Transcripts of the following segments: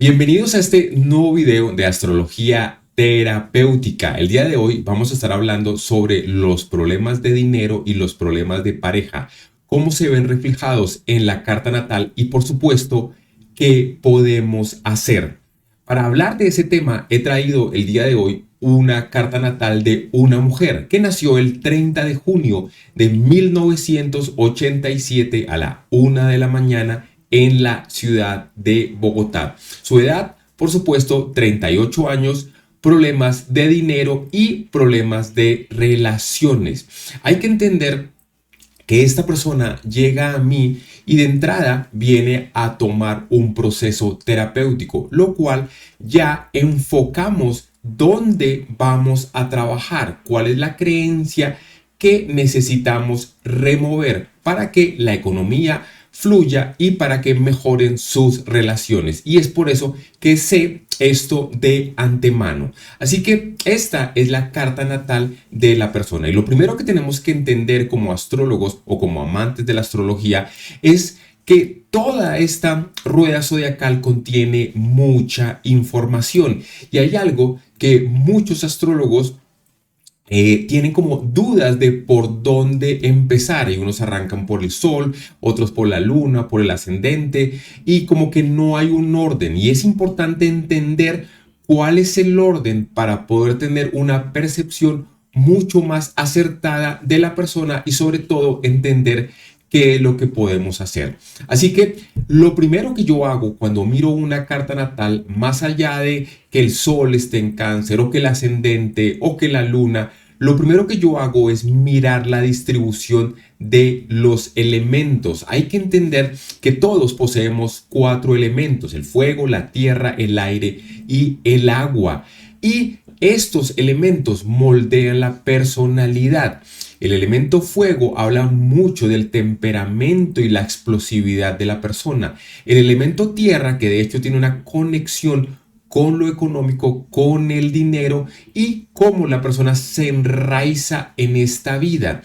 Bienvenidos a este nuevo video de astrología terapéutica. El día de hoy vamos a estar hablando sobre los problemas de dinero y los problemas de pareja, cómo se ven reflejados en la carta natal y por supuesto, qué podemos hacer. Para hablar de ese tema he traído el día de hoy una carta natal de una mujer que nació el 30 de junio de 1987 a la 1 de la mañana en la ciudad de Bogotá. Su edad, por supuesto, 38 años, problemas de dinero y problemas de relaciones. Hay que entender que esta persona llega a mí y de entrada viene a tomar un proceso terapéutico, lo cual ya enfocamos dónde vamos a trabajar, cuál es la creencia que necesitamos remover para que la economía fluya y para que mejoren sus relaciones. Y es por eso que sé esto de antemano. Así que esta es la carta natal de la persona. Y lo primero que tenemos que entender como astrólogos o como amantes de la astrología es que toda esta rueda zodiacal contiene mucha información. Y hay algo que muchos astrólogos tienen como dudas de por dónde empezar y unos arrancan por el sol, otros por la luna, por el ascendente y como que no hay un orden y es importante entender cuál es el orden para poder tener una percepción mucho más acertada de la persona y sobre todo entender qué es lo que podemos hacer. Así que lo primero que yo hago cuando miro una carta natal, más allá de que el sol esté en cáncer o que el ascendente o que la luna, lo primero que yo hago es mirar la distribución de los elementos. Hay que entender que todos poseemos 4 elementos: el fuego, la tierra, el aire y el agua. Y estos elementos moldean la personalidad. El elemento fuego habla mucho del temperamento y la explosividad de la persona. El elemento tierra, que de hecho tiene una conexión con lo económico, con el dinero y cómo la persona se enraiza en esta vida.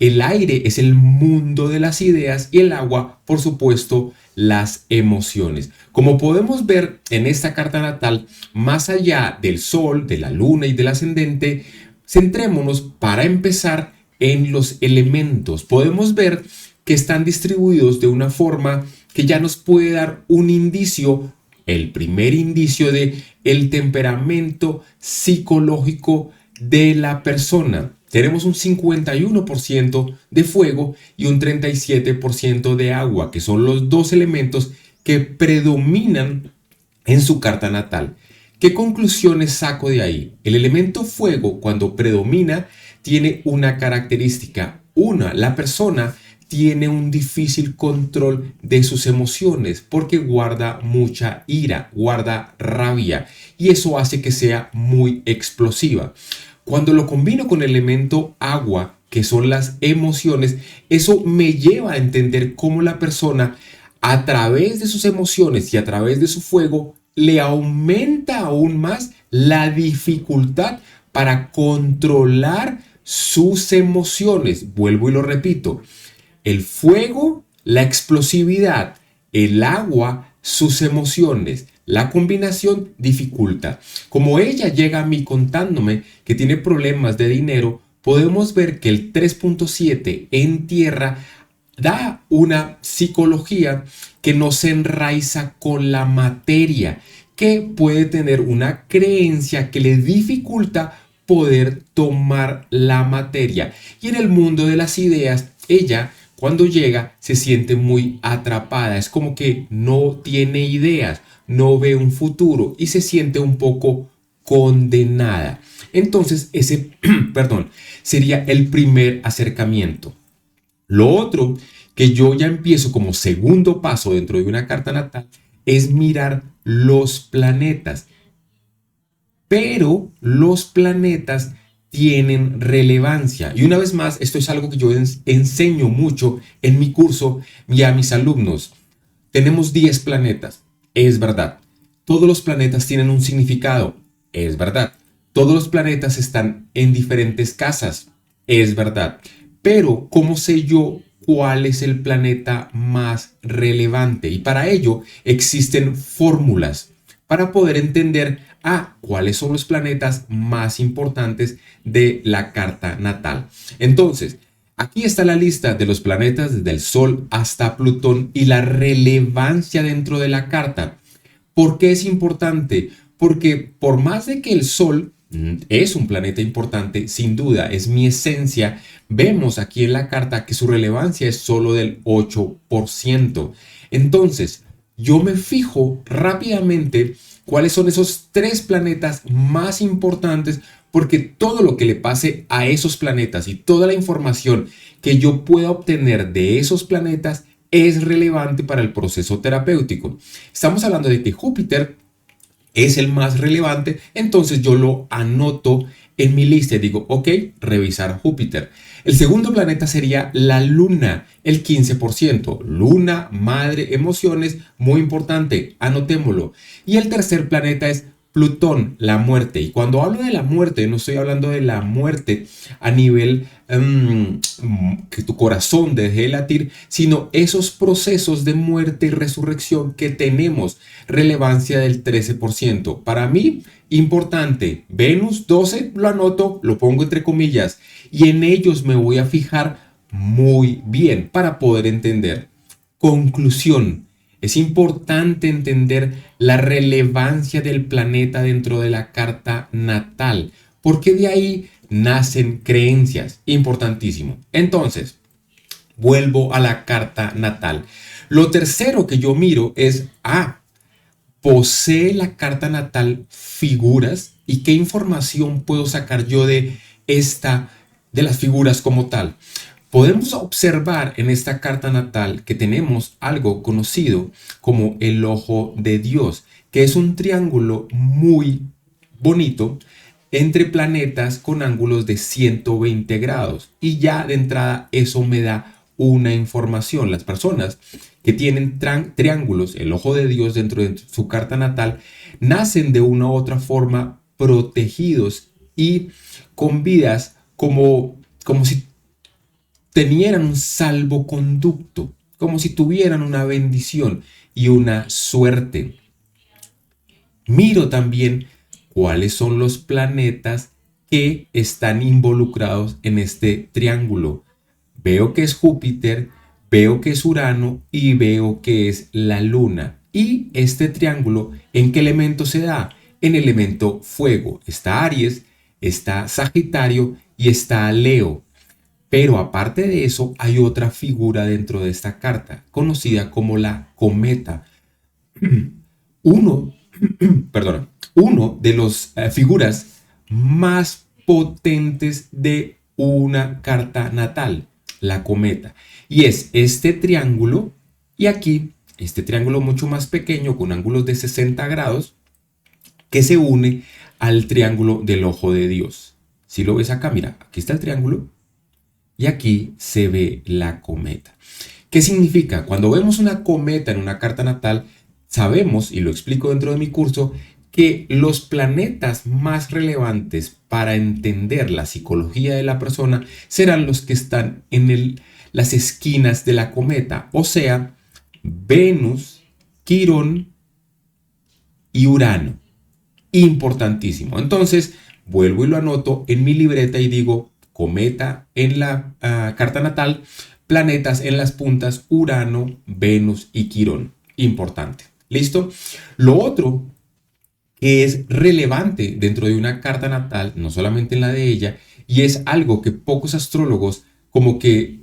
El aire es el mundo de las ideas y el agua, por supuesto, las emociones. Como podemos ver en esta carta natal, más allá del sol, de la luna y del ascendente, centrémonos para empezar en los elementos. Podemos ver que están distribuidos de una forma que ya nos puede dar un indicio, el primer indicio de el temperamento psicológico de la persona. Tenemos un 51% de fuego y un 37% de agua, que son los dos elementos que predominan en su carta natal. ¿Qué conclusiones saco de ahí? El elemento fuego, cuando predomina, tiene una característica. La persona tiene un difícil control de sus emociones porque guarda mucha ira, guarda rabia y eso hace que sea muy explosiva. Cuando lo combino con el elemento agua, que son las emociones, eso me lleva a entender cómo la persona, a través de sus emociones y a través de su fuego, le aumenta aún más la dificultad para controlar sus emociones. Vuelvo y lo repito. El fuego, la explosividad; el agua, sus emociones. La combinación dificulta. Como ella llega a mí contándome que tiene problemas de dinero, podemos ver que el 3.7 en tierra da una psicología que nos enraiza con la materia, que puede tener una creencia que le dificulta poder tomar la materia. Y en el mundo de las ideas, ella cuando llega se siente muy atrapada, es como que no tiene ideas, no ve un futuro y se siente un poco condenada. Entonces ese, perdón, sería el primer acercamiento. Lo otro que yo ya empiezo como segundo paso dentro de una carta natal es mirar los planetas. Pero los planetas tienen relevancia. Y una vez más, esto es algo que yo enseño mucho en mi curso y a mis alumnos. Tenemos 10 planetas, es verdad. Todos los planetas tienen un significado, es verdad. Todos los planetas están en diferentes casas, es verdad. Pero, ¿cómo sé yo cuál es el planeta más relevante? Y para ello existen fórmulas. para poder entender cuáles son los planetas más importantes de la carta natal. Entonces, aquí está la lista de los planetas desde el Sol hasta Plutón y la relevancia dentro de la carta. ¿Por qué es importante? Porque por más de que el Sol es un planeta importante, sin duda, es mi esencia, vemos aquí en la carta que su relevancia es solo del 8%. Entonces, yo me fijo rápidamente cuáles son esos 3 planetas más importantes, porque todo lo que le pase a esos planetas y toda la información que yo pueda obtener de esos planetas es relevante para el proceso terapéutico. Estamos hablando de que Júpiter es el más relevante, entonces yo lo anoto en mi lista y digo, ok, revisar Júpiter. El segundo planeta sería la Luna, el 15%. Luna, madre, emociones, muy importante, anotémoslo. Y el tercer planeta es Plutón, la muerte. Y cuando hablo de la muerte, no estoy hablando de la muerte a nivel que tu corazón deje de latir, sino esos procesos de muerte y resurrección que tenemos, relevancia del 13%. Para mí, importante, Venus 12, lo anoto, lo pongo entre comillas, y en ellos me voy a fijar muy bien para poder entender. Conclusión. Es importante entender la relevancia del planeta dentro de la carta natal, porque de ahí nacen creencias. Importantísimo. Entonces, vuelvo a la carta natal. Lo tercero que yo miro es, ¿posee la carta natal figuras? ¿Y qué información puedo sacar yo de las figuras como tal? Podemos observar en esta carta natal que tenemos algo conocido como el ojo de Dios, que es un triángulo muy bonito entre planetas con ángulos de 120 grados. Y ya de entrada eso me da una información. Las personas que tienen triángulos, el ojo de Dios dentro de su carta natal, nacen de una u otra forma protegidos y con vidas como si tenieran un salvoconducto, como si tuvieran una bendición y una suerte. Miro también cuáles son los planetas que están involucrados en este triángulo. Veo que es Júpiter, veo que es Urano y veo que es la Luna. Y este triángulo, ¿en qué elemento se da? En el elemento fuego. Está Aries, está Sagitario y está Leo. Pero aparte de eso, hay otra figura dentro de esta carta, conocida como la cometa. Uno, uno de las figuras más potentes de una carta natal, la cometa. Y es este triángulo, y aquí, este triángulo mucho más pequeño, con ángulos de 60 grados, que se une al triángulo del ojo de Dios. Si lo ves acá, mira, aquí está el triángulo. Y aquí se ve la cometa. ¿Qué significa? Cuando vemos una cometa en una carta natal, sabemos, y lo explico dentro de mi curso, que los planetas más relevantes para entender la psicología de la persona serán los que están en las esquinas de la cometa, o sea, Venus, Quirón y Urano. Importantísimo. Entonces, vuelvo y lo anoto en mi libreta y digo, cometa en la carta natal, planetas en las puntas, Urano, Venus y Quirón. Importante. ¿Listo? Lo otro que es relevante dentro de una carta natal, no solamente en la de ella, y es algo que pocos astrólogos como que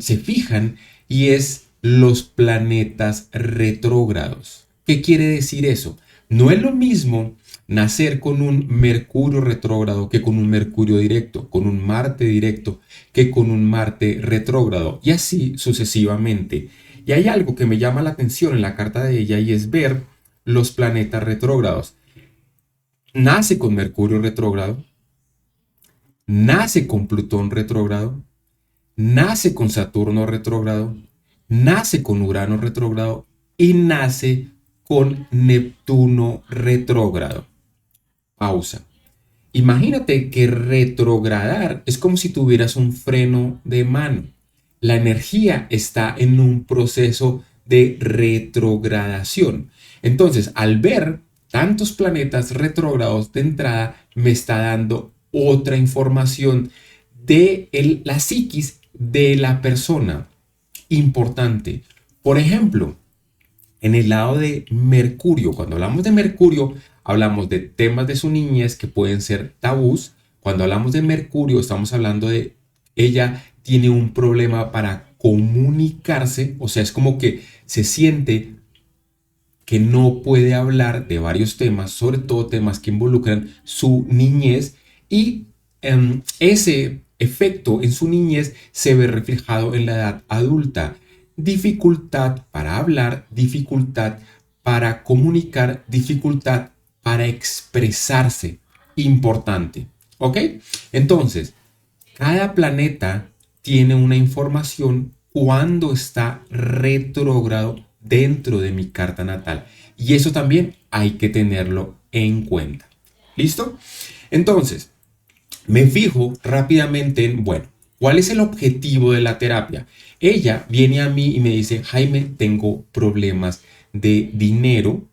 se fijan, y es los planetas retrógrados. ¿Qué quiere decir eso? No es lo mismo nacer con un Mercurio retrógrado que con un Mercurio directo, con un Marte directo que con un Marte retrógrado, y así sucesivamente. Y hay algo que me llama la atención en la carta de ella, y es ver los planetas retrógrados. Nace con Mercurio retrógrado, nace con Plutón retrógrado, nace con Saturno retrógrado, nace con Urano retrógrado y nace con Neptuno retrógrado. Pausa. Imagínate que retrogradar es como si tuvieras un freno de mano. La energía está en un proceso de retrogradación. Entonces, al ver tantos planetas retrógrados de entrada me está dando otra información de la psiquis de la persona. Importante. Por ejemplo, en el lado de Mercurio, cuando hablamos de Mercurio, hablamos de temas de su niñez que pueden ser tabús. Cuando hablamos de Mercurio, estamos hablando de ella tiene un problema para comunicarse, o sea, es como que se siente que no puede hablar de varios temas, sobre todo temas que involucran su niñez y ese efecto en su niñez se ve reflejado en la edad adulta. Dificultad para hablar, dificultad para comunicar, dificultad para expresarse. Importante. ¿Ok? Entonces, cada planeta tiene una información cuando está retrógrado dentro de mi carta natal. Y eso también hay que tenerlo en cuenta. ¿Listo? Entonces, me fijo rápidamente en, bueno, ¿cuál es el objetivo de la terapia? Ella viene a mí y me dice, Jaime, tengo problemas de dinero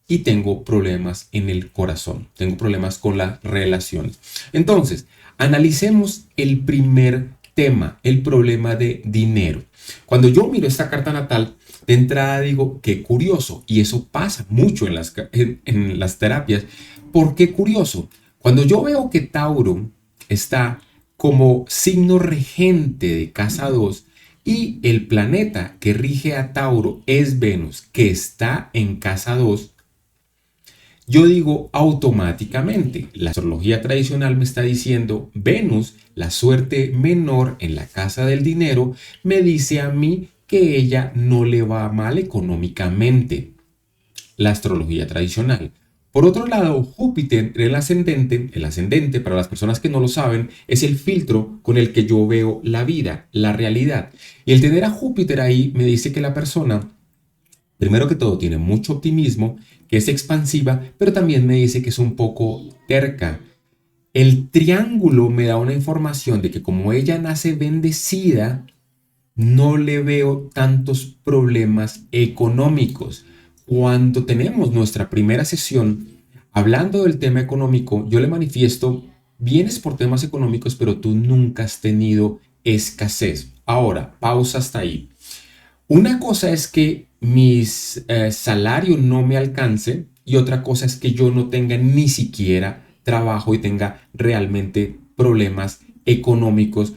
y tengo problemas en el corazón, tengo problemas con las relaciones. Entonces, analicemos el primer tema, el problema de dinero. Cuando yo miro esta carta natal, de entrada digo, qué curioso, y eso pasa mucho en las terapias. ¿Por qué curioso? Cuando yo veo que Tauro está como signo regente de casa 2 y el planeta que rige a Tauro es Venus, que está en casa 2, yo digo automáticamente, la astrología tradicional me está diciendo, Venus, la suerte menor en la casa del dinero, me dice a mí que ella no le va mal económicamente. La astrología tradicional. Por otro lado, Júpiter, el ascendente, para las personas que no lo saben, es el filtro con el que yo veo la vida, la realidad. Y el tener a Júpiter ahí me dice que la persona, primero que todo, tiene mucho optimismo, que es expansiva, pero también me dice que es un poco terca. El triángulo me da una información de que como ella nace bendecida, no le veo tantos problemas económicos. Cuando tenemos nuestra primera sesión, hablando del tema económico, yo le manifiesto, vienes por temas económicos, pero tú nunca has tenido escasez. Ahora, pausa hasta ahí. Una cosa es que mi salario no me alcance y otra cosa es que yo no tenga ni siquiera trabajo y tenga realmente problemas económicos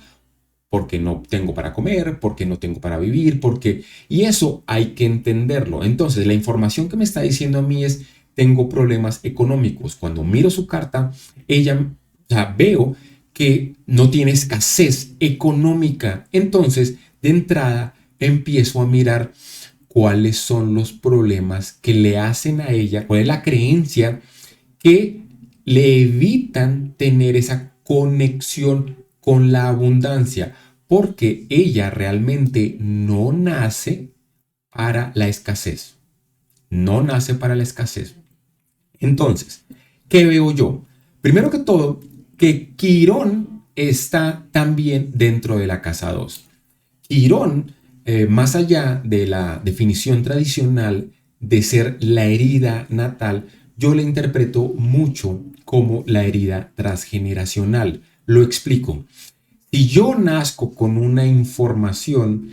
porque no tengo para comer, porque no tengo para vivir, porque... Y eso hay que entenderlo. Entonces, la información que me está diciendo a mí es, tengo problemas económicos. Cuando miro su carta, ella, o sea, veo que no tiene escasez económica. Entonces, de entrada, empiezo a mirar cuáles son los problemas que le hacen a ella, cuál es la creencia que le evitan tener esa conexión con la abundancia, porque ella realmente no nace para la escasez. No nace para la escasez. Entonces, ¿qué veo yo? Primero que todo, que Quirón está también dentro de la casa 2. Quirón, más allá de la definición tradicional de ser la herida natal, yo le interpreto mucho como la herida transgeneracional. Lo explico. Si yo nazco con una información,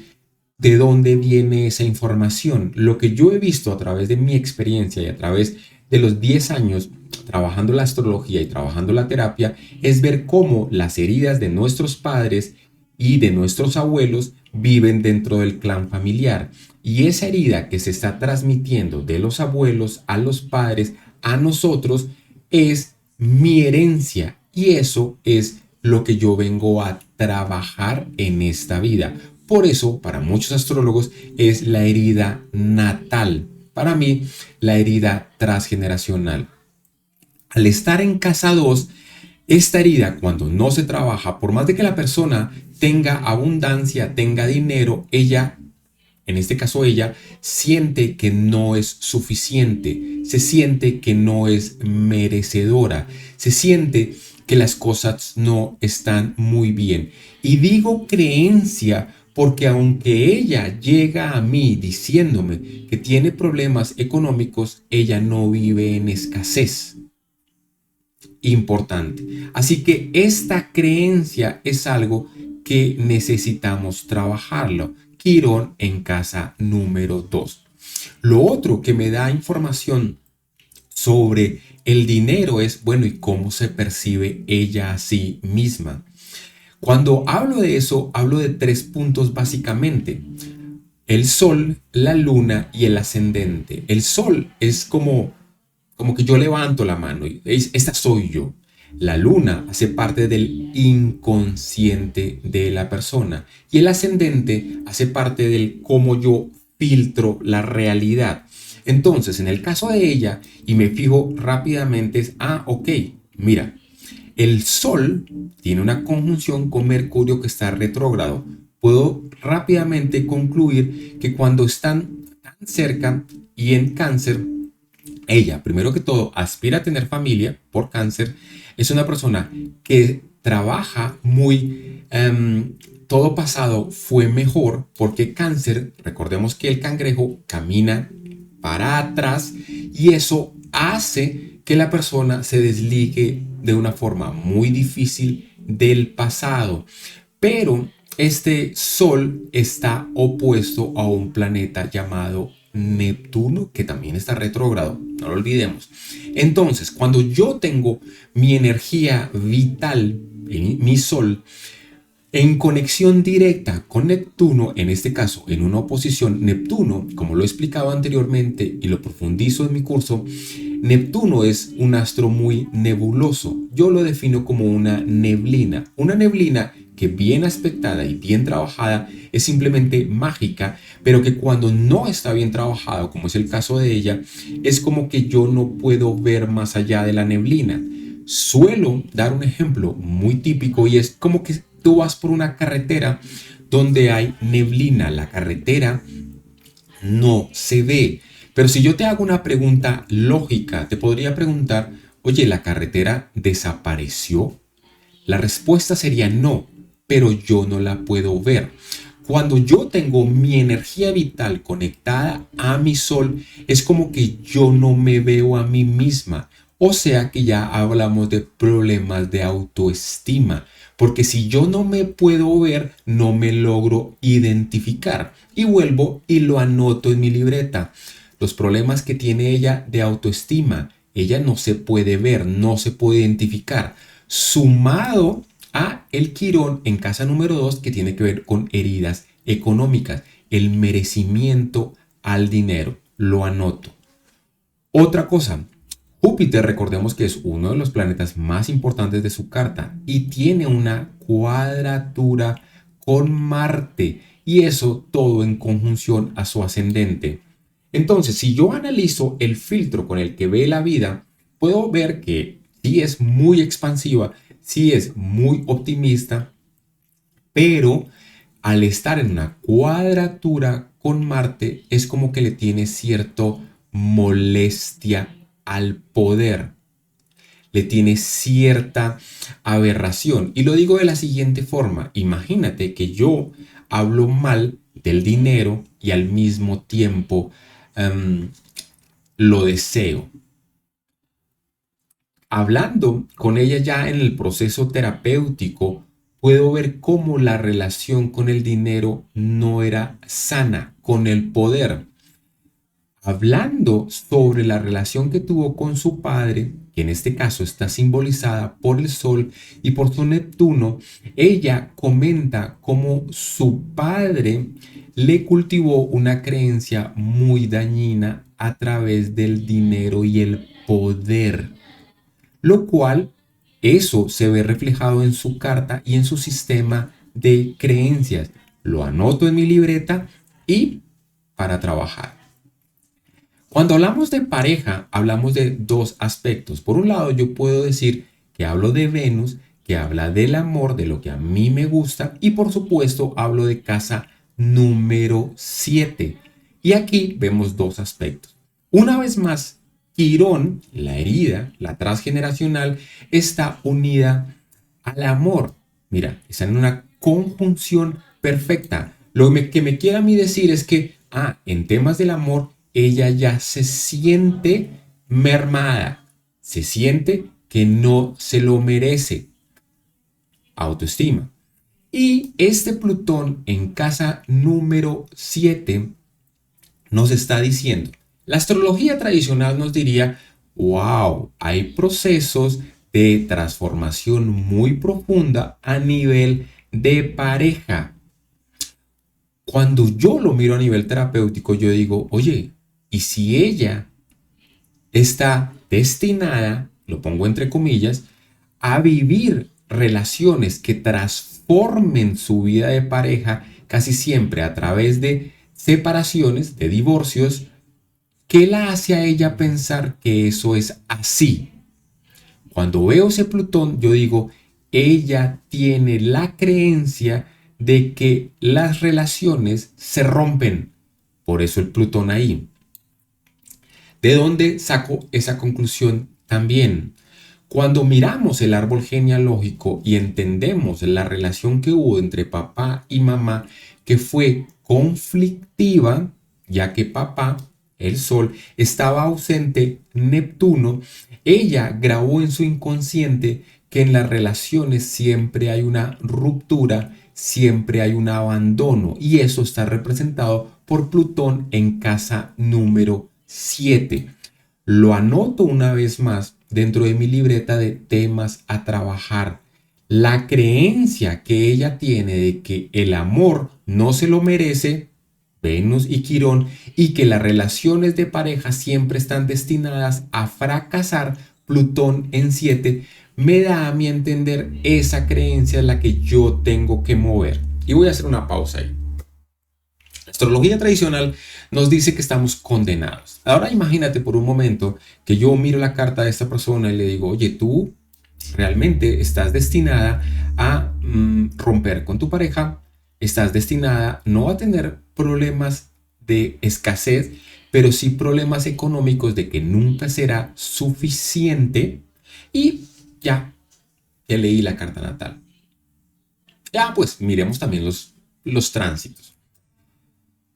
¿de dónde viene esa información? Lo que yo he visto a través de mi experiencia y a través de los 10 años trabajando la astrología y trabajando la terapia es ver cómo las heridas de nuestros padres y de nuestros abuelos viven dentro del clan familiar. Y esa herida que se está transmitiendo de los abuelos a los padres, a nosotros, es mi herencia. Y eso es lo que yo vengo a trabajar en esta vida. Por eso, para muchos astrólogos, es la herida natal. Para mí, la herida transgeneracional. Al estar en casa 2, esta herida, cuando no se trabaja, por más de que la persona tenga abundancia, tenga dinero, ella, en este caso ella, siente que no es suficiente, se siente que no es merecedora, se siente que las cosas no están muy bien. Y digo creencia Porque aunque ella llega a mí diciéndome que tiene problemas económicos, ella no vive en escasez. Importante. Así que esta creencia es algo que necesitamos trabajarlo. Quirón en casa número 2. Lo otro que me da información sobre el dinero es, bueno, ¿y cómo se percibe ella a sí misma? Cuando hablo de eso, hablo de 3 puntos básicamente. El sol, la luna y el ascendente. El sol es como que yo levanto la mano y esta soy yo. La luna hace parte del inconsciente de la persona y el ascendente hace parte del cómo yo filtro la realidad. Entonces, en el caso de ella, y me fijo rápidamente, es, ok, mira, el Sol tiene una conjunción con Mercurio que está retrógrado. Puedo rápidamente concluir que cuando están tan cerca y en Cáncer, ella, primero que todo, aspira a tener familia por Cáncer. Es una persona que trabaja muy... todo pasado fue mejor porque Cáncer, recordemos que el cangrejo camina para atrás y eso hace que la persona se desligue de una forma muy difícil del pasado. Pero este Sol está opuesto a un planeta llamado Neptuno, que también está retrógrado, no lo olvidemos. Entonces, cuando yo tengo mi energía vital, mi Sol, en conexión directa con Neptuno, en este caso en una oposición, Neptuno, como lo he explicado anteriormente y lo profundizo en mi curso, Neptuno es un astro muy nebuloso. Yo lo defino como una neblina que bien aspectada y bien trabajada es simplemente mágica, pero que cuando no está bien trabajado, como es el caso de ella, es como que yo no puedo ver más allá de la neblina. Suelo dar un ejemplo muy típico y es como que tú vas por una carretera donde hay neblina, la carretera no se ve. Pero si yo te hago una pregunta lógica, te podría preguntar, oye, ¿la carretera desapareció? La respuesta sería no, pero yo no la puedo ver. Cuando yo tengo mi energía vital conectada a mi sol, es como que yo no me veo a mí misma. O sea que ya hablamos de problemas de autoestima, porque si yo no me puedo ver, no me logro identificar. Y vuelvo y lo anoto en mi libreta. Los problemas que tiene ella de autoestima, ella no se puede ver, no se puede identificar. Sumado a el Quirón en casa número 2 que tiene que ver con heridas económicas, el merecimiento al dinero. Lo anoto. Otra cosa, Júpiter, recordemos que es uno de los planetas más importantes de su carta y tiene una cuadratura con Marte y eso todo en conjunción a su ascendente. Entonces, si yo analizo el filtro con el que ve la vida, puedo ver que sí es muy expansiva, sí es muy optimista, pero al estar en una cuadratura con Marte es como que le tiene cierto molestia al poder, le tiene cierta aberración. Y lo digo de la siguiente forma, imagínate que yo hablo mal del dinero y al mismo tiempo lo deseo. Hablando con ella ya en el proceso terapéutico, puedo ver cómo la relación con el dinero no era sana, con el poder. Hablando sobre la relación que tuvo con su padre, que en este caso está simbolizada por el Sol y por su Neptuno, ella comenta cómo su padre le cultivó una creencia muy dañina a través del dinero y el poder, lo cual eso se ve reflejado en su carta y en su sistema de creencias. Lo anoto en mi libreta y para trabajar. Cuando hablamos de pareja, hablamos de dos aspectos. Por un lado, yo puedo decir que hablo de Venus, que habla del amor, de lo que a mí me gusta, y por supuesto hablo de casa número 7. Y aquí vemos dos aspectos. Una vez más, Quirón, la herida, la transgeneracional, está unida al amor. Mira, está en una conjunción perfecta. Que me quiere a mí decir es que, en temas del amor, ella ya se siente mermada, se siente que no se lo merece, autoestima. Y este Plutón en casa número 7 nos está diciendo, la astrología tradicional nos diría, wow, hay procesos de transformación muy profunda a nivel de pareja. Cuando yo lo miro a nivel terapéutico, yo digo, oye, ¿y si ella está destinada, lo pongo entre comillas, a vivir relaciones que transformen su vida de pareja casi siempre a través de separaciones, de divorcios? ¿Qué la hace a ella pensar que eso es así? Cuando veo ese Plutón, yo digo, ella tiene la creencia de que las relaciones se rompen. Por eso el Plutón ahí. ¿De dónde saco esa conclusión también? Cuando miramos el árbol genealógico y entendemos la relación que hubo entre papá y mamá, que fue conflictiva, ya que papá, el sol, estaba ausente, Neptuno, ella grabó en su inconsciente que en las relaciones siempre hay una ruptura, siempre hay un abandono, y eso está representado por Plutón en casa número 7. Lo anoto una vez más dentro de mi libreta de temas a trabajar. La creencia que ella tiene de que el amor no se lo merece, Venus y Quirón, y que las relaciones de pareja siempre están destinadas a fracasar, Plutón en 7, me da a mi entender esa creencia es la que yo tengo que mover. Y voy a hacer una pausa ahí. La astrología tradicional nos dice que estamos condenados. Ahora imagínate por un momento que yo miro la carta de esta persona y le digo, oye, tú realmente estás destinada a romper con tu pareja, estás destinada no a tener problemas de escasez, pero sí problemas económicos de que nunca será suficiente, y ya, te leí la carta natal. Ya, pues miremos también los tránsitos.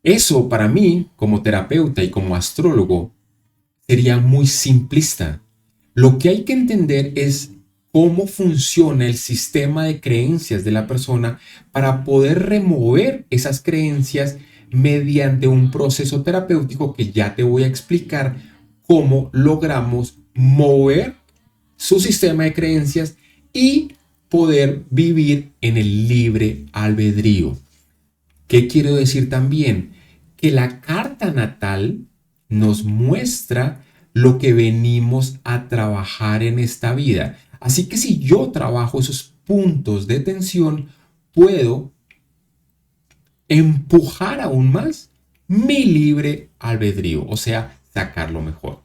Eso para mí, como terapeuta y como astrólogo, sería muy simplista. Lo que hay que entender es cómo funciona el sistema de creencias de la persona para poder remover esas creencias mediante un proceso terapéutico que ya te voy a explicar cómo logramos mover su sistema de creencias y poder vivir en el libre albedrío. ¿Qué quiero decir también? Que la carta natal nos muestra lo que venimos a trabajar en esta vida. Así que si yo trabajo esos puntos de tensión, puedo empujar aún más mi libre albedrío, o sea, sacar lo mejor.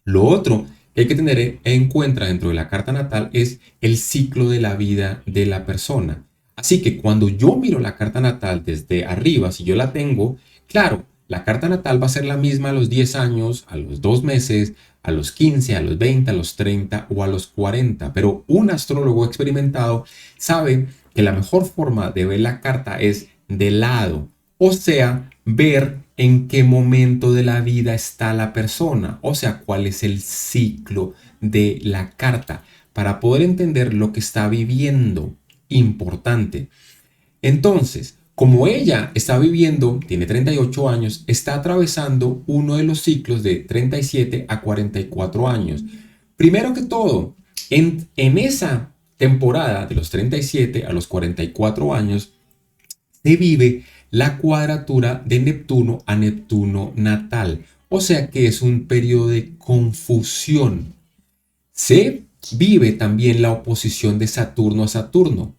Lo otro que hay que tener en cuenta dentro de la carta natal es el ciclo de la vida de la persona. Así que cuando yo miro la carta natal desde arriba, si yo la tengo, claro, la carta natal va a ser la misma a los 10 años, a los 2 meses, a los 15, a los 20, a los 30 o a los 40. Pero un astrólogo experimentado sabe que la mejor forma de ver la carta es de lado, o sea, ver en qué momento de la vida está la persona, o sea, cuál es el ciclo de la carta, para poder entender lo que está viviendo. Importante. Entonces, como ella está viviendo, tiene 38 años, está atravesando uno de los ciclos de 37 a 44 años. Primero que todo, en esa temporada de los 37 a los 44 años, se vive la cuadratura de Neptuno a Neptuno natal. O sea que es un periodo de confusión. Se vive también la oposición de Saturno a Saturno.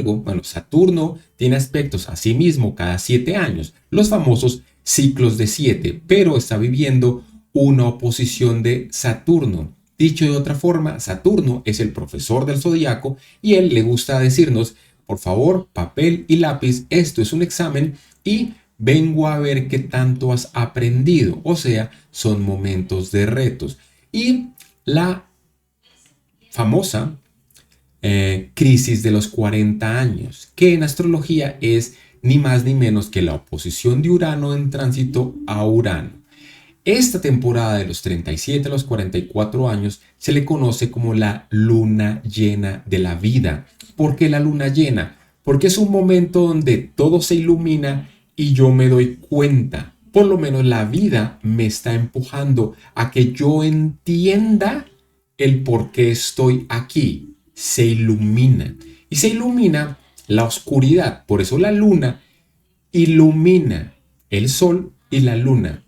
Bueno, Saturno tiene aspectos a sí mismo cada 7 años, los famosos ciclos de 7, pero está viviendo una oposición de Saturno. Dicho de otra forma, Saturno es el profesor del zodiaco y él le gusta decirnos, por favor, papel y lápiz, esto es un examen y vengo a ver qué tanto has aprendido. O sea, son momentos de retos. Y la famosa crisis de los 40 años, que en astrología es ni más ni menos que la oposición de Urano en tránsito a Urano. Esta temporada de los 37 a los 44 años se le conoce como la luna llena de la vida. ¿Por qué la luna llena? Porque es un momento donde todo se ilumina y yo me doy cuenta, por lo menos la vida me está empujando a que yo entienda el por qué estoy aquí. Se ilumina y se ilumina la oscuridad. Por eso la luna ilumina el sol y la luna.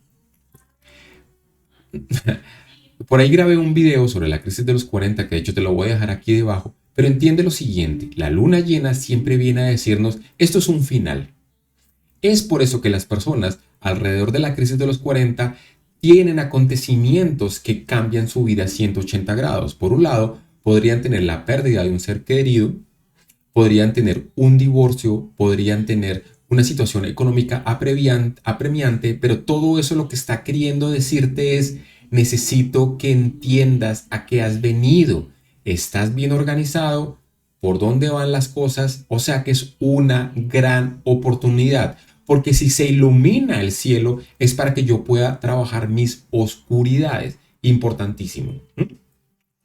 Por ahí grabé un video sobre la crisis de los 40, que de hecho te lo voy a dejar aquí debajo, pero entiende lo siguiente, la luna llena siempre viene a decirnos, esto es un final. Es por eso que las personas alrededor de la crisis de los 40 tienen acontecimientos que cambian su vida a 180 grados. Por un lado, podrían tener la pérdida de un ser querido, podrían tener un divorcio, podrían tener una situación económica apremiante, pero todo eso lo que está queriendo decirte es, necesito que entiendas a qué has venido, estás bien organizado, por dónde van las cosas, o sea que es una gran oportunidad, porque si se ilumina el cielo es para que yo pueda trabajar mis oscuridades, importantísimo.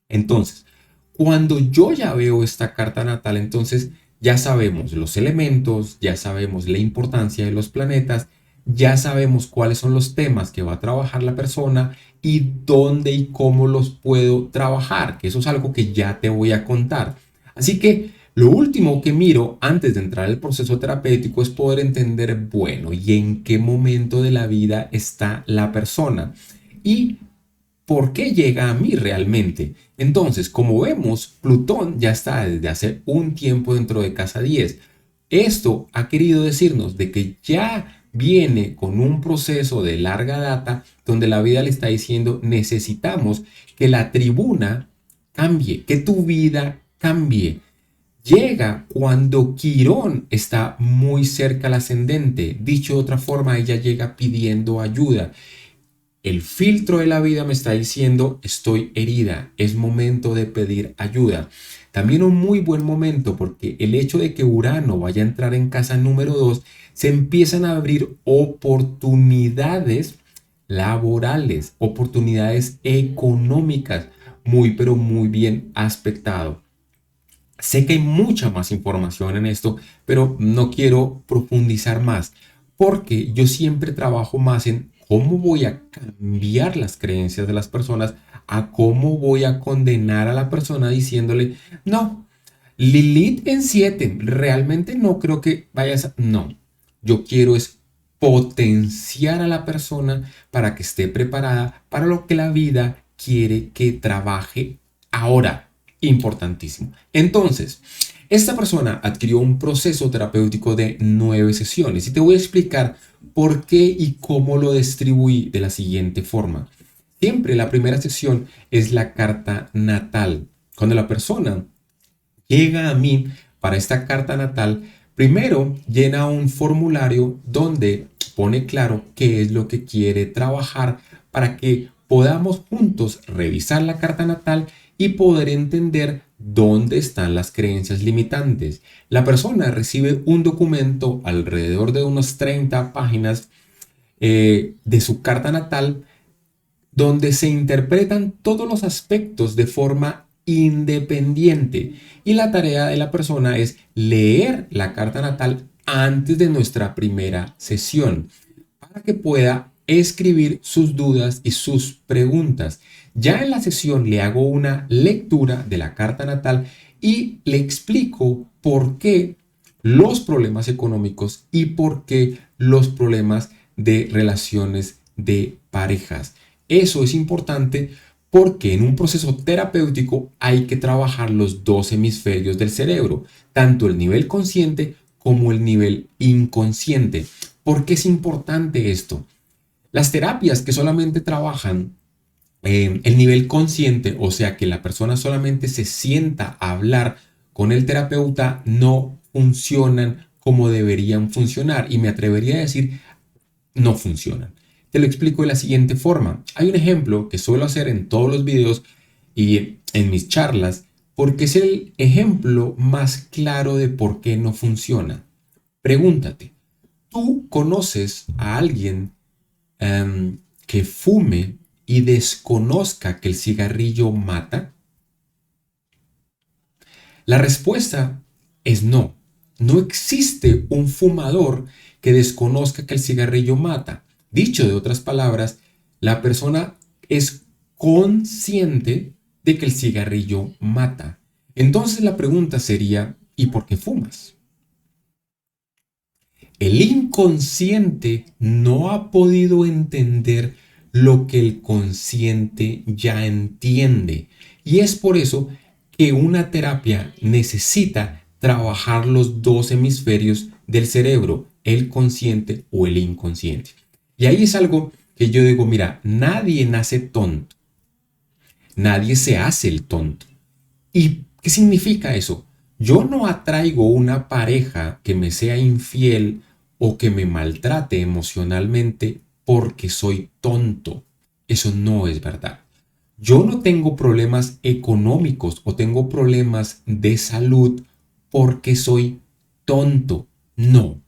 Entonces, cuando yo ya veo esta carta natal, entonces ya sabemos los elementos, ya sabemos la importancia de los planetas, ya sabemos cuáles son los temas que va a trabajar la persona y dónde y cómo los puedo trabajar, que eso es algo que ya te voy a contar. Así que lo último que miro antes de entrar al proceso terapéutico es poder entender, bueno, y en qué momento de la vida está la persona. Y ¿por qué llega a mí realmente? Entonces, como vemos, Plutón ya está desde hace un tiempo dentro de casa 10. Esto ha querido decirnos de que ya viene con un proceso de larga data donde la vida le está diciendo necesitamos que la tribuna cambie, que tu vida cambie. Llega cuando Quirón está muy cerca al ascendente. Dicho de otra forma, ella llega pidiendo ayuda. El filtro de la vida me está diciendo, estoy herida, es momento de pedir ayuda. También un muy buen momento porque el hecho de que Urano vaya a entrar en casa número 2, se empiezan a abrir oportunidades laborales, oportunidades económicas, muy pero muy bien aspectado. Sé que hay mucha más información en esto, pero no quiero profundizar más porque yo siempre trabajo más en cómo voy a cambiar las creencias de las personas a cómo voy a condenar a la persona diciéndole, no, Lilith en 7 realmente no creo que vayas a... No, yo quiero es potenciar a la persona para que esté preparada para lo que la vida quiere que trabaje ahora. Importantísimo. Entonces, esta persona adquirió un proceso terapéutico de 9 sesiones y te voy a explicar por qué y cómo lo distribuí de la siguiente forma. Siempre la primera sesión es la carta natal. Cuando la persona llega a mí para esta carta natal, primero llena un formulario donde pone claro qué es lo que quiere trabajar para que podamos juntos revisar la carta natal y poder entender dónde están las creencias limitantes. La persona recibe un documento alrededor de unos 30 páginas de su carta natal donde se interpretan todos los aspectos de forma independiente y la tarea de la persona es leer la carta natal antes de nuestra primera sesión para que pueda escribir sus dudas y sus preguntas. Ya en la sesión le hago una lectura de la carta natal y le explico por qué los problemas económicos y por qué los problemas de relaciones de parejas. Eso es importante porque en un proceso terapéutico hay que trabajar los dos hemisferios del cerebro, tanto el nivel consciente como el nivel inconsciente. ¿Por qué es importante esto? Las terapias que solamente trabajan el nivel consciente, o sea que la persona solamente se sienta a hablar con el terapeuta, no funcionan como deberían funcionar y me atrevería a decir no funcionan. Te lo explico de la siguiente forma. Hay un ejemplo que suelo hacer en todos los videos y en mis charlas porque es el ejemplo más claro de por qué no funciona. Pregúntate, ¿Tú conoces a alguien que fume y desconozca que el cigarrillo mata? La respuesta es no. No existe un fumador que desconozca que el cigarrillo mata. Dicho de otras palabras, la persona es consciente de que el cigarrillo mata. Entonces la pregunta sería, ¿y por qué fumas? El inconsciente no ha podido entender lo que el consciente ya entiende. Y es por eso que una terapia necesita trabajar los dos hemisferios del cerebro, el consciente o el inconsciente. Y ahí es algo que yo digo, mira, nadie nace tonto, nadie se hace el tonto. ¿Y qué significa eso? Yo no atraigo una pareja que me sea infiel o que me maltrate emocionalmente porque soy tonto. Eso no es verdad. Yo no tengo problemas económicos o tengo problemas de salud porque soy tonto. No.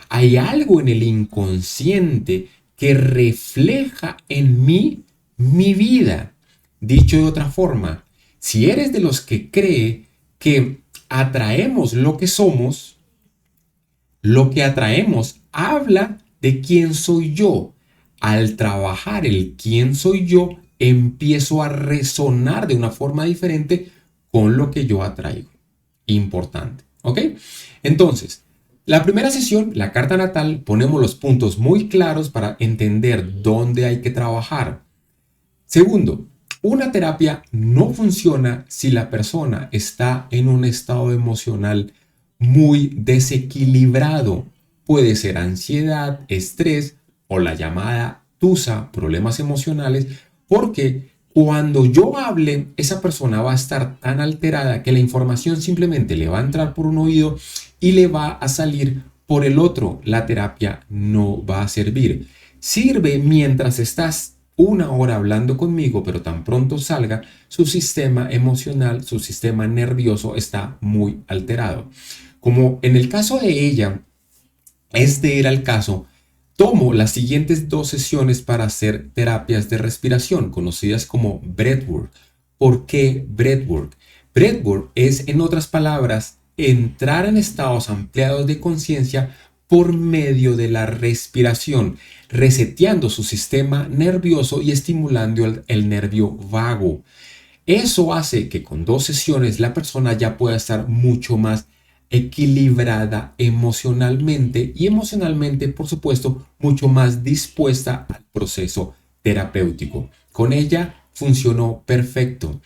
Hay algo en el inconsciente que refleja en mí mi vida. Dicho de otra forma, si eres de los que cree que atraemos lo que somos, lo que atraemos habla de quién soy yo. Al trabajar el quién soy yo, empiezo a resonar de una forma diferente con lo que yo atraigo. Importante, ¿ok? Entonces, la primera sesión, la carta natal, ponemos los puntos muy claros para entender dónde hay que trabajar. Segundo, una terapia no funciona si la persona está en un estado emocional muy desequilibrado. Puede ser ansiedad, estrés o la llamada TUSA, problemas emocionales, porque cuando yo hable, esa persona va a estar tan alterada que la información simplemente le va a entrar por un oído y le va a salir por el otro. La terapia no va a servir. Sirve mientras estás una hora hablando conmigo, pero tan pronto salga, su sistema emocional, su sistema nervioso está muy alterado. Como en el caso de ella, este era el caso, tomo las siguientes 2 sesiones para hacer terapias de respiración, conocidas como breathwork. ¿Por qué breathwork? Breathwork es, en otras palabras, entrar en estados ampliados de conciencia por medio de la respiración, reseteando su sistema nervioso y estimulando el nervio vago. Eso hace que con 2 sesiones la persona ya pueda estar mucho más equilibrada emocionalmente y emocionalmente, por supuesto, mucho más dispuesta al proceso terapéutico. Con ella funcionó perfecto.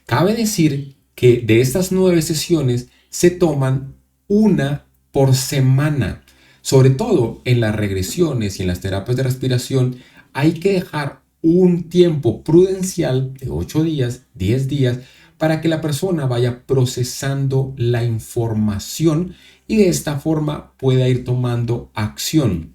Cabe decir que de estas 9 sesiones se toman una por semana. Sobre todo en las regresiones y en las terapias de respiración hay que dejar un tiempo prudencial de 8 días, 10 días, para que la persona vaya procesando la información y de esta forma pueda ir tomando acción.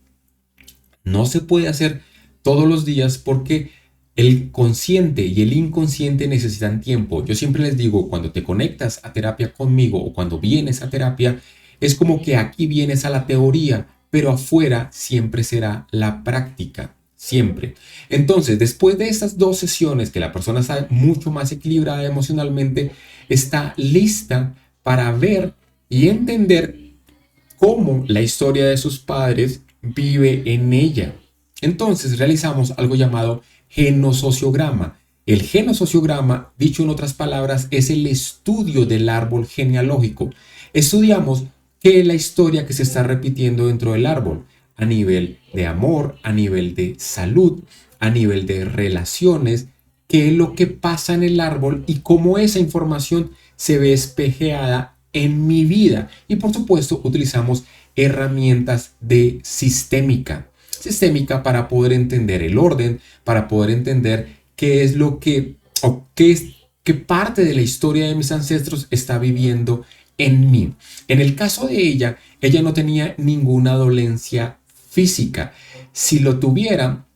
No se puede hacer todos los días porque el consciente y el inconsciente necesitan tiempo. Yo siempre les digo, cuando te conectas a terapia conmigo o cuando vienes a terapia, es como que aquí vienes a la teoría, pero afuera siempre será la práctica. Siempre. Entonces, después de estas 2 sesiones que la persona está mucho más equilibrada emocionalmente, está lista para ver y entender cómo la historia de sus padres vive en ella. Entonces, realizamos algo llamado genosociograma. El genosociograma, dicho en otras palabras, es el estudio del árbol genealógico. Estudiamos qué es la historia que se está repitiendo dentro del árbol, a nivel de amor, a nivel de salud, a nivel de relaciones, qué es lo que pasa en el árbol y cómo esa información se ve espejeada en mi vida. Y por supuesto utilizamos herramientas de sistémica para poder entender el orden, para poder entender qué es lo que o qué parte de la historia de mis ancestros está viviendo en mí. En el caso de ella, ella no tenía ninguna dolencia física. Si lo tuviera,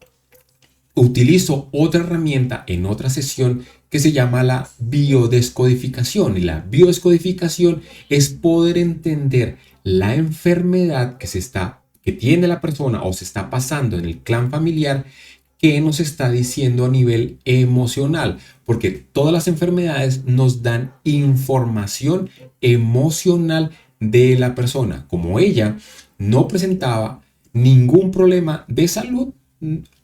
utilizo otra herramienta en otra sesión que se llama la biodescodificación. Y la biodescodificación es poder entender la enfermedad que que tiene la persona o se está pasando en el clan familiar, qué nos está diciendo a nivel emocional, porque todas las enfermedades nos dan información emocional de la persona. Como ella no presentaba ningún problema de salud,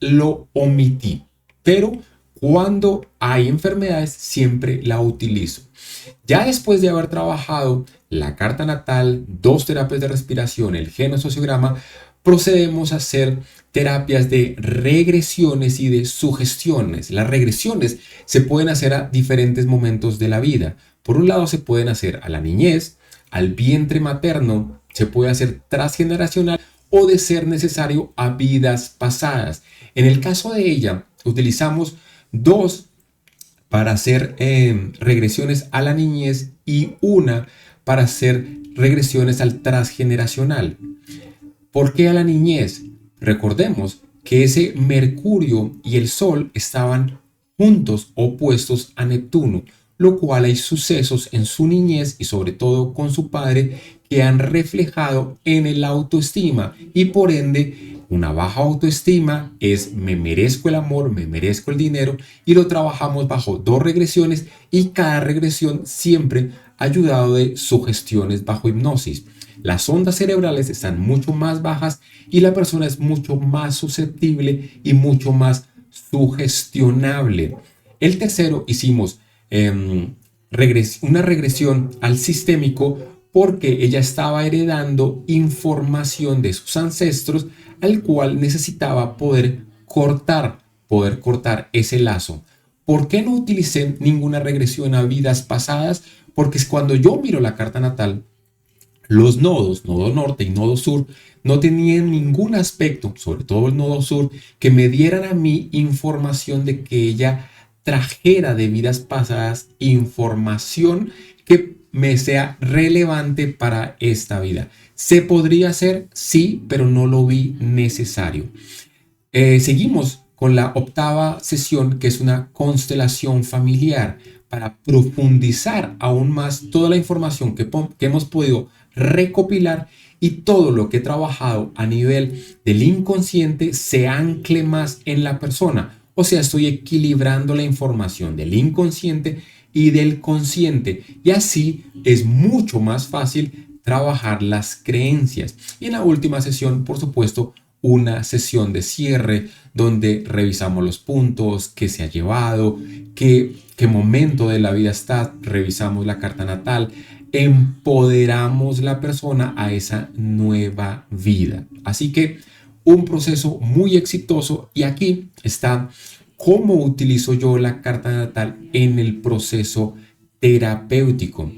lo omití, pero cuando hay enfermedades siempre la utilizo. Ya después de haber trabajado la carta natal, 2 terapias de respiración, el genosociograma, procedemos a hacer terapias de regresiones y de sugestiones. Las regresiones se pueden hacer a diferentes momentos de la vida. Por un lado se pueden hacer a la niñez, al vientre materno, se puede hacer transgeneracional o, de ser necesario, a vidas pasadas. En el caso de ella, utilizamos 2 para hacer regresiones a la niñez y 1 para hacer regresiones al transgeneracional. ¿Por qué a la niñez? Recordemos que ese Mercurio y el Sol estaban juntos, opuestos a Neptuno, lo cual hay sucesos en su niñez y sobre todo con su padre que han reflejado en el autoestima, y por ende una baja autoestima es me merezco el amor, me merezco el dinero, y lo trabajamos bajo 2 regresiones y cada regresión siempre ayudado de sugestiones bajo hipnosis. Las ondas cerebrales están mucho más bajas y la persona es mucho más susceptible y mucho más sugestionable. El tercero hicimos una regresión al sistémico porque ella estaba heredando información de sus ancestros al cual necesitaba poder cortar ese lazo. ¿Por qué no utilicé ninguna regresión a vidas pasadas? Porque es cuando yo miro la carta natal, los nodos, nodo norte y nodo sur, no tenían ningún aspecto, sobre todo el nodo sur, que me dieran a mí información de que ella trajera de vidas pasadas información que me sea relevante para esta vida. ¿Se podría hacer? Sí, pero no lo vi necesario. Seguimos con la 8ª sesión, que es una constelación familiar, para profundizar aún más toda la información que hemos podido recopilar y todo lo que he trabajado a nivel del inconsciente se ancle más en la persona. O sea, estoy equilibrando la información del inconsciente y del consciente, y así es mucho más fácil trabajar las creencias. Y en la última sesión, por supuesto, una sesión de cierre donde revisamos los puntos que se ha llevado, qué momento de la vida está, revisamos la carta natal, empoderamos la persona a esa nueva vida. Así que un proceso muy exitoso, y aquí está cómo utilizo yo la carta natal en el proceso terapéutico.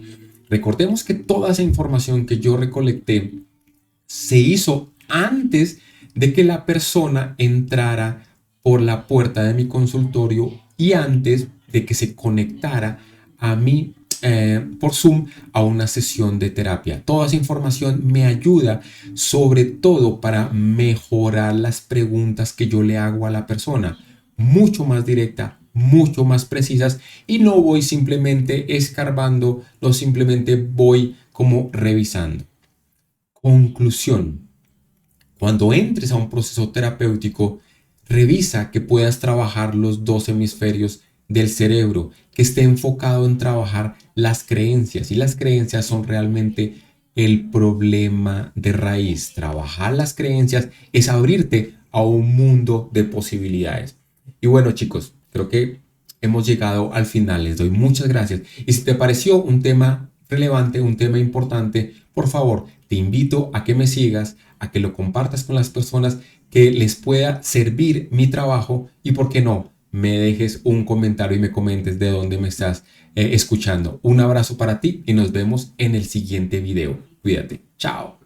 Recordemos que toda esa información que yo recolecté se hizo antes de que la persona entrara por la puerta de mi consultorio y antes de que se conectara a mí por Zoom a una sesión de terapia. Toda esa información me ayuda sobre todo para mejorar las preguntas que yo le hago a la persona, mucho más directa, mucho más precisas, y no voy simplemente escarbando, no simplemente voy como revisando. Conclusión: cuando entres a un proceso terapéutico, revisa que puedas trabajar los 2 hemisferios del cerebro, que esté enfocado en trabajar las creencias, y las creencias son realmente el problema de raíz. Trabajar las creencias es abrirte a un mundo de posibilidades. Y bueno, chicos, creo que hemos llegado al final. Les doy muchas gracias. Y si te pareció un tema relevante, un tema importante, por favor, te invito a que me sigas, a que lo compartas con las personas que les pueda servir mi trabajo, y por qué no, me dejes un comentario y me comentes de dónde me estás escuchando. Un abrazo para ti y nos vemos en el siguiente video. Cuídate. Chao.